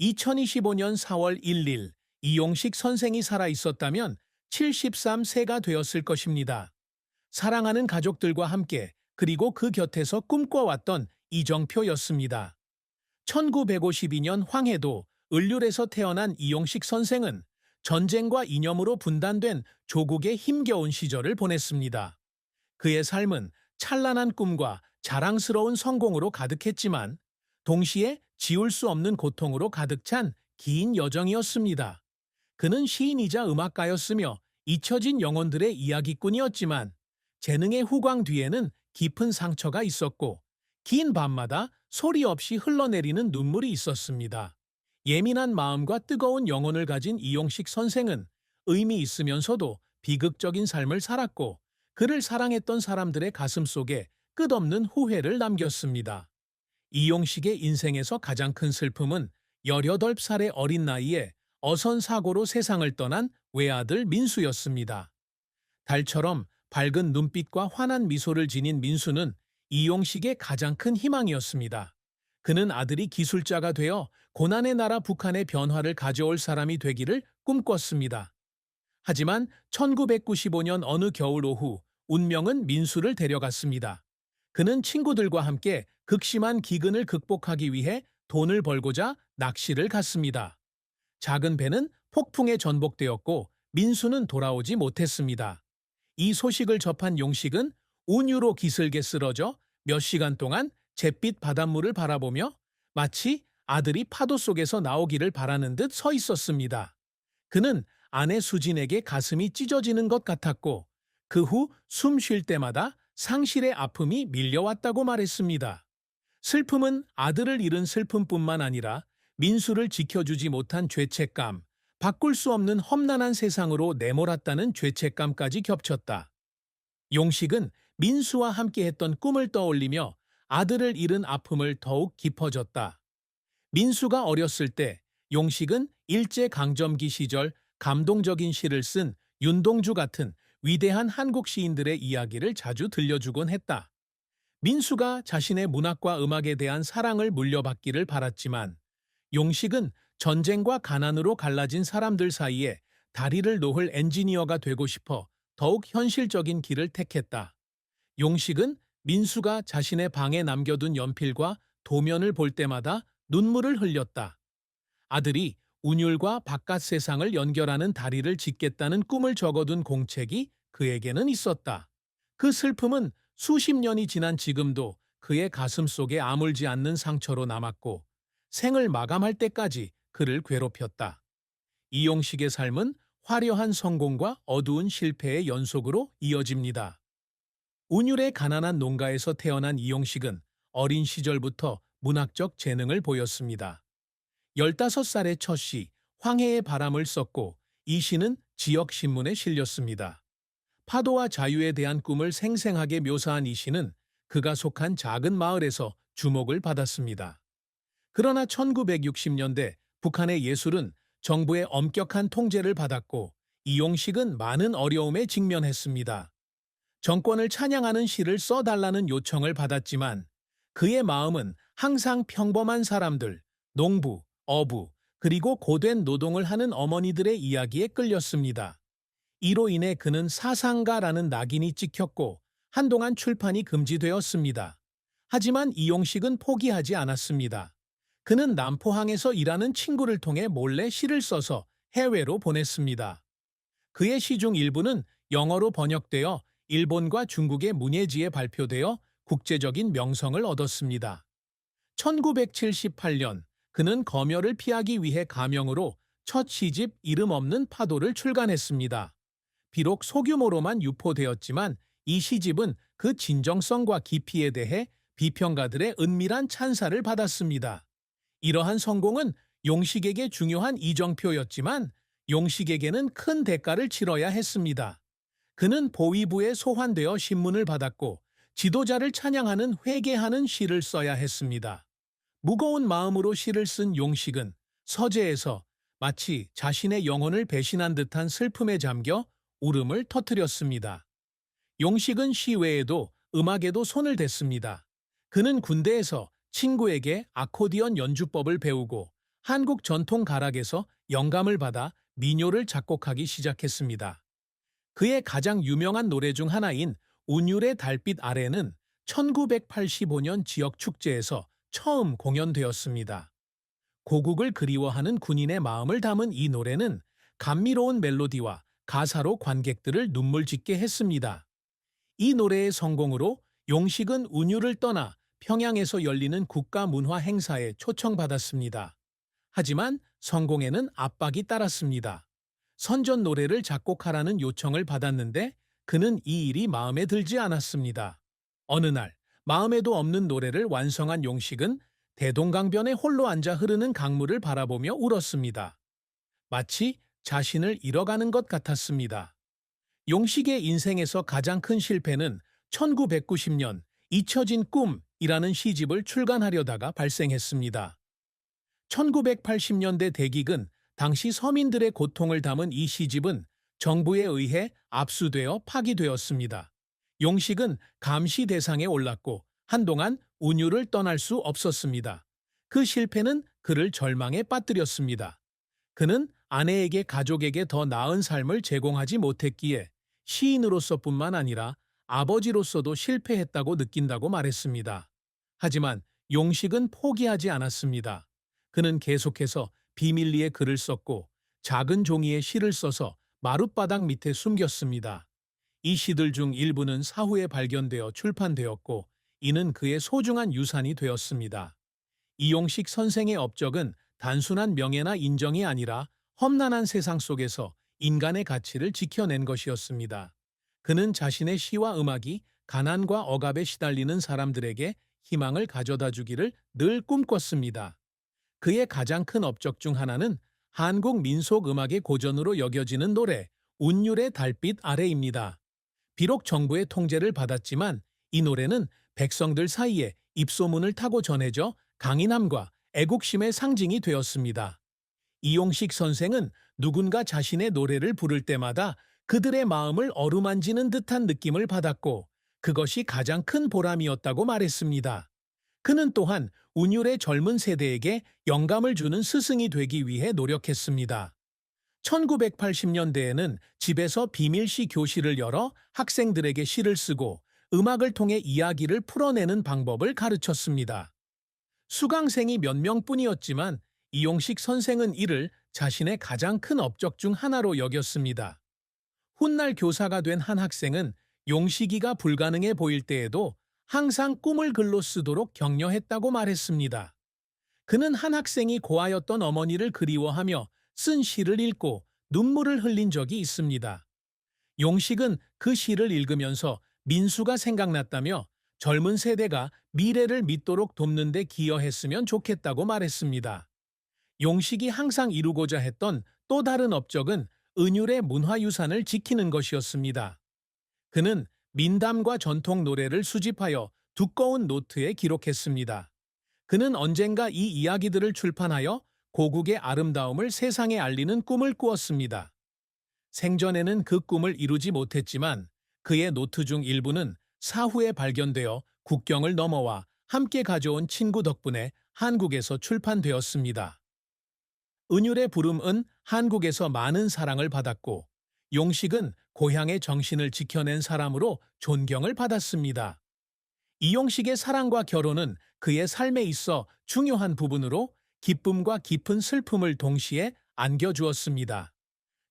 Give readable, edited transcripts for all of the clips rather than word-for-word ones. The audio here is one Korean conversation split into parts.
2025년 4월 1일 이용식 선생이 살아 있었다면 73세가 되었을 것입니다. 사랑하는 가족들과 함께 그리고 그 곁에서 꿈꿔왔던 이정표였습니다. 1952년 황해도 을률에서 태어난 이용식 선생은 전쟁과 이념으로 분단된 조국의 힘겨운 시절을 보냈습니다. 그의 삶은 찬란한 꿈과 자랑스러운 성공으로 가득했지만 동시에 지울 수 없는 고통으로 가득 찬 긴 여정이었습니다. 그는 시인이자 음악가였으며 잊혀진 영혼들의 이야기꾼이었지만 재능의 후광 뒤에는 깊은 상처가 있었고 긴 밤마다 소리 없이 흘러내리는 눈물이 있었습니다. 예민한 마음과 뜨거운 영혼을 가진 이용식 선생은 의미 있으면서도 비극적인 삶을 살았고 그를 사랑했던 사람들의 가슴 속에 끝없는 후회를 남겼습니다. 이용식의 인생에서 가장 큰 슬픔은 18살의 어린 나이에 어선 사고로 세상을 떠난 외아들 민수였습니다. 달처럼 밝은 눈빛과 환한 미소를 지닌 민수는 이용식의 가장 큰 희망이었습니다. 그는 아들이 기술자가 되어 고난의 나라 북한의 변화를 가져올 사람이 되기를 꿈꿨습니다. 하지만 1995년 어느 겨울 오후 운명은 민수를 데려갔습니다. 그는 친구들과 함께 극심한 기근을 극복하기 위해 돈을 벌고자 낚시를 갔습니다. 작은 배는 폭풍에 전복되었고 민수는 돌아오지 못했습니다. 이 소식을 접한 용식은 운유로 기슭에 쓰러져 몇 시간 동안 잿빛 바닷물을 바라보며 마치 아들이 파도 속에서 나오기를 바라는 듯 서 있었습니다. 그는 아내 수진에게 가슴이 찢어지는 것 같았고 그 후 숨 쉴 때마다 상실의 아픔이 밀려왔다고 말했습니다. 슬픔은 아들을 잃은 슬픔뿐만 아니라 민수를 지켜주지 못한 죄책감, 바꿀 수 없는 험난한 세상으로 내몰았다는 죄책감까지 겹쳤다. 용식은 민수와 함께했던 꿈을 떠올리며 아들을 잃은 아픔을 더욱 깊어졌다. 민수가 어렸을 때 용식은 일제강점기 시절 감동적인 시를 쓴 윤동주 같은 위대한 한국 시인들의 이야기를 자주 들려주곤 했다. 민수가 자신의 문학과 음악에 대한 사랑을 물려받기를 바랐지만 용식은 전쟁과 가난으로 갈라진 사람들 사이에 다리를 놓을 엔지니어가 되고 싶어 더욱 현실적인 길을 택했다. 용식은 민수가 자신의 방에 남겨둔 연필과 도면을 볼 때마다 눈물을 흘렸다. 아들이 운율과 바깥 세상을 연결하는 다리를 짓겠다는 꿈을 적어둔 공책이 그에게는 있었다. 그 슬픔은 수십 년이 지난 지금도 그의 가슴 속에 아물지 않는 상처로 남았고 생을 마감할 때까지 그를 괴롭혔다. 이용식의 삶은 화려한 성공과 어두운 실패의 연속으로 이어집니다. 운율의 가난한 농가에서 태어난 이용식은 어린 시절부터 문학적 재능을 보였습니다. 15살의 첫 시, 황해의 바람을 썼고 이 시는 지역 신문에 실렸습니다. 파도와 자유에 대한 꿈을 생생하게 묘사한 이 시는 그가 속한 작은 마을에서 주목을 받았습니다. 그러나 1960년대 북한의 예술은 정부의 엄격한 통제를 받았고 이용식은 많은 어려움에 직면했습니다. 정권을 찬양하는 시를 써달라는 요청을 받았지만 그의 마음은 항상 평범한 사람들, 농부, 어부, 그리고 고된 노동을 하는 어머니들의 이야기에 끌렸습니다. 이로 인해 그는 사상가라는 낙인이 찍혔고 한동안 출판이 금지되었습니다. 하지만 이용식은 포기하지 않았습니다. 그는 남포항에서 일하는 친구를 통해 몰래 시를 써서 해외로 보냈습니다. 그의 시 중 일부는 영어로 번역되어 일본과 중국의 문예지에 발표되어 국제적인 명성을 얻었습니다. 1978년 그는 검열을 피하기 위해 가명으로 첫 시집 이름 없는 파도를 출간했습니다. 비록 소규모로만 유포되었지만 이 시집은 그 진정성과 깊이에 대해 비평가들의 은밀한 찬사를 받았습니다. 이러한 성공은 용식에게 중요한 이정표였지만 용식에게는 큰 대가를 치러야 했습니다. 그는 보위부에 소환되어 신문을 받았고 지도자를 찬양하는 회개하는 시를 써야 했습니다. 무거운 마음으로 시를 쓴 용식은 서재에서 마치 자신의 영혼을 배신한 듯한 슬픔에 잠겨 울음을 터뜨렸습니다. 용식은 시 외에도 음악에도 손을 댔습니다. 그는 군대에서 친구에게 아코디언 연주법을 배우고 한국 전통 가락에서 영감을 받아 민요를 작곡하기 시작했습니다. 그의 가장 유명한 노래 중 하나인 운율의 달빛 아래는 1985년 지역 축제에서 처음 공연되었습니다. 고국을 그리워하는 군인의 마음을 담은 이 노래는 감미로운 멜로디와 가사로 관객들을 눈물 짓게 했습니다. 이 노래의 성공으로 용식은 운유를 떠나 평양에서 열리는 국가문화 행사에 초청받았습니다. 하지만 성공에는 압박이 따랐습니다. 선전 노래를 작곡하라는 요청을 받았는데 그는 이 일이 마음에 들지 않았습니다. 어느 날 마음에도 없는 노래를 완성한 용식은 대동강변에 홀로 앉아 흐르는 강물을 바라보며 울었습니다. 마치 자신을 잃어가는 것 같았습니다. 용식의 인생에서 가장 큰 실패는 1990년 잊혀진 꿈이라는 시집을 출간하려다가 발생했습니다. 1980년대 대기근 당시 서민들의 고통을 담은 이 시집은 정부에 의해 압수되어 파기되었습니다. 용식은 감시 대상에 올랐고 한동안 운유를 떠날 수 없었습니다. 그 실패는 그를 절망에 빠뜨렸습니다. 그는 아내에게 가족에게 더 나은 삶을 제공하지 못했기에 시인으로서뿐만 아니라 아버지로서도 실패했다고 느낀다고 말했습니다. 하지만 용식은 포기하지 않았습니다. 그는 계속해서 비밀리에 글을 썼고 작은 종이에 시를 써서 마룻바닥 밑에 숨겼습니다. 이 시들 중 일부는 사후에 발견되어 출판되었고 이는 그의 소중한 유산이 되었습니다. 이용식 선생의 업적은 단순한 명예나 인정이 아니라 험난한 세상 속에서 인간의 가치를 지켜낸 것이었습니다. 그는 자신의 시와 음악이 가난과 억압에 시달리는 사람들에게 희망을 가져다 주기를 늘 꿈꿨습니다. 그의 가장 큰 업적 중 하나는 한국 민속 음악의 고전으로 여겨지는 노래 운율의 달빛 아래입니다. 비록 정부의 통제를 받았지만 이 노래는 백성들 사이에 입소문을 타고 전해져 강인함과 애국심의 상징이 되었습니다. 이용식 선생은 누군가 자신의 노래를 부를 때마다 그들의 마음을 어루만지는 듯한 느낌을 받았고 그것이 가장 큰 보람이었다고 말했습니다. 그는 또한 운율의 젊은 세대에게 영감을 주는 스승이 되기 위해 노력했습니다. 1980년대에는 집에서 비밀시 교실을 열어 학생들에게 시를 쓰고 음악을 통해 이야기를 풀어내는 방법을 가르쳤습니다. 수강생이 몇 명뿐이었지만 이용식 선생은 이를 자신의 가장 큰 업적 중 하나로 여겼습니다. 훗날 교사가 된 한 학생은 용식이가 불가능해 보일 때에도 항상 꿈을 글로 쓰도록 격려했다고 말했습니다. 그는 한 학생이 고아였던 어머니를 그리워하며 쓴 시를 읽고 눈물을 흘린 적이 있습니다. 용식은 그 시를 읽으면서 민수가 생각났다며 젊은 세대가 미래를 믿도록 돕는 데 기여했으면 좋겠다고 말했습니다. 용식이 항상 이루고자 했던 또 다른 업적은 은율의 문화유산을 지키는 것이었습니다. 그는 민담과 전통 노래를 수집하여 두꺼운 노트에 기록했습니다. 그는 언젠가 이 이야기들을 출판하여 고국의 아름다움을 세상에 알리는 꿈을 꾸었습니다. 생전에는 그 꿈을 이루지 못했지만 그의 노트 중 일부는 사후에 발견되어 국경을 넘어와 함께 가져온 친구 덕분에 한국에서 출판되었습니다. 은율의 부름은 한국에서 많은 사랑을 받았고 용식은 고향의 정신을 지켜낸 사람으로 존경을 받았습니다. 이용식의 사랑과 결혼은 그의 삶에 있어 중요한 부분으로 기쁨과 깊은 슬픔을 동시에 안겨주었습니다.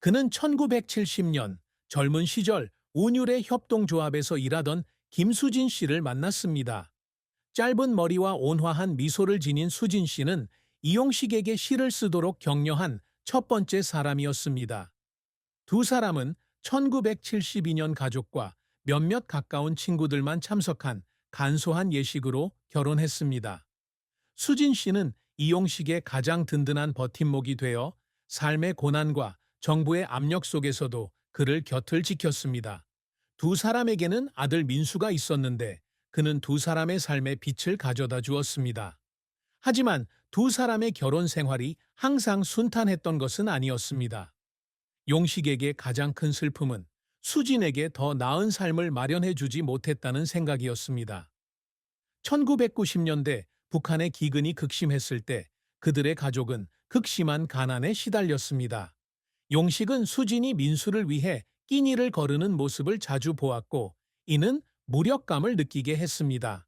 그는 1970년 젊은 시절 운율의 협동조합에서 일하던 김수진 씨를 만났습니다. 짧은 머리와 온화한 미소를 지닌 수진 씨는 이용식에게 시를 쓰도록 격려한 첫 번째 사람이었습니다. 두 사람은 1972년 가족과 몇몇 가까운 친구들만 참석한 간소한 예식으로 결혼했습니다. 수진 씨는 이용식의 가장 든든한 버팀목이 되어 삶의 고난과 정부의 압력 속에서도 그를 곁을 지켰습니다. 두 사람에게는 아들 민수가 있었는데 그는 두 사람의 삶에 빛을 가져다 주었습니다. 하지만 두 사람의 결혼 생활이 항상 순탄했던 것은 아니었습니다. 용식에게 가장 큰 슬픔은 수진에게 더 나은 삶을 마련해 주지 못했다는 생각이었습니다. 1990년대 북한의 기근이 극심했을 때 그들의 가족은 극심한 가난에 시달렸습니다. 용식은 수진이 민수를 위해 끼니를 거르는 모습을 자주 보았고 이는 무력감을 느끼게 했습니다.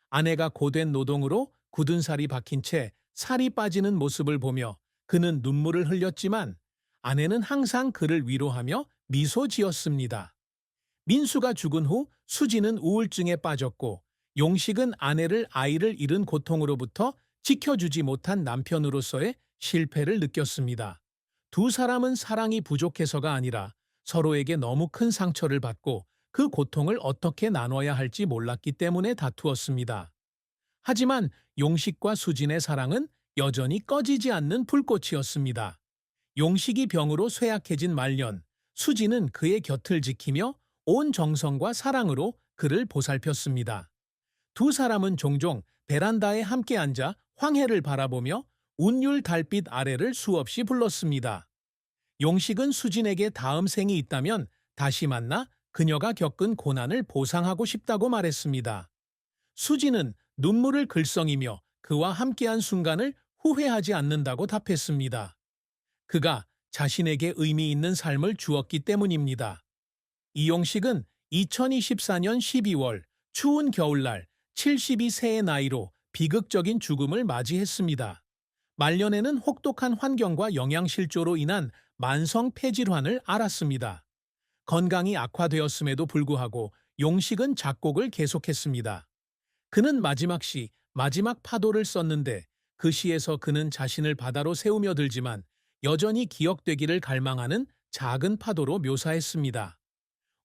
아내가 고된 노동으로 굳은 살이 박힌 채 살이 빠지는 모습을 보며 그는 눈물을 흘렸지만 아내는 항상 그를 위로하며 미소 지었습니다. 민수가 죽은 후 수지는 우울증에 빠졌고 용식은 아이를 잃은 고통으로부터 지켜주지 못한 남편으로서의 실패를 느꼈습니다. 두 사람은 사랑이 부족해서가 아니라 서로에게 너무 큰 상처를 받고 그 고통을 어떻게 나눠야 할지 몰랐기 때문에 다투었습니다. 하지만 용식과 수진의 사랑은 여전히 꺼지지 않는 불꽃이었습니다. 용식이 병으로 쇠약해진 말년, 수진은 그의 곁을 지키며 온 정성과 사랑으로 그를 보살폈습니다. 두 사람은 종종 베란다에 함께 앉아 황해를 바라보며 운율 달빛 아래를 수없이 불렀습니다. 용식은 수진에게 다음 생이 있다면 다시 만나 그녀가 겪은 고난을 보상하고 싶다고 말했습니다. 수진은 눈물을 글썽이며 그와 함께한 순간을 후회하지 않는다고 답했습니다. 그가 자신에게 의미 있는 삶을 주었기 때문입니다. 이용식은 2024년 12월 추운 겨울날 72세의 나이로 비극적인 죽음을 맞이했습니다. 말년에는 혹독한 환경과 영양실조로 인한 만성 폐질환을 앓았습니다. 건강이 악화되었음에도 불구하고 용식은 작곡을 계속했습니다. 그는 마지막 시, 마지막 파도를 썼는데 그 시에서 그는 자신을 바다로 세우며 들지만 여전히 기억되기를 갈망하는 작은 파도로 묘사했습니다.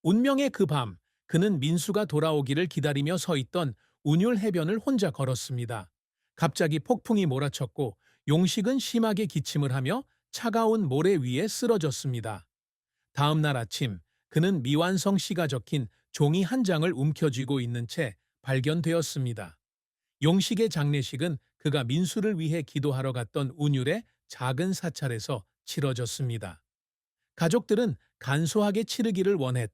운명의 그 밤, 그는 민수가 돌아오기를 기다리며 서 있던 운율 해변을 혼자 걸었습니다. 갑자기 폭풍이 몰아쳤고 용식은 심하게 기침을 하며 차가운 모래 위에 쓰러졌습니다. 다음 날 아침, 그는 미완성 시가 적힌 종이 한 장을 움켜쥐고 있는 채 발견되었습니다. 용식의 장례식은 그가 민수를 위해 기도하러 갔던 운율의 작은 사찰에서 치러졌습니다. 가족들은 간소하게 치르기를 원했.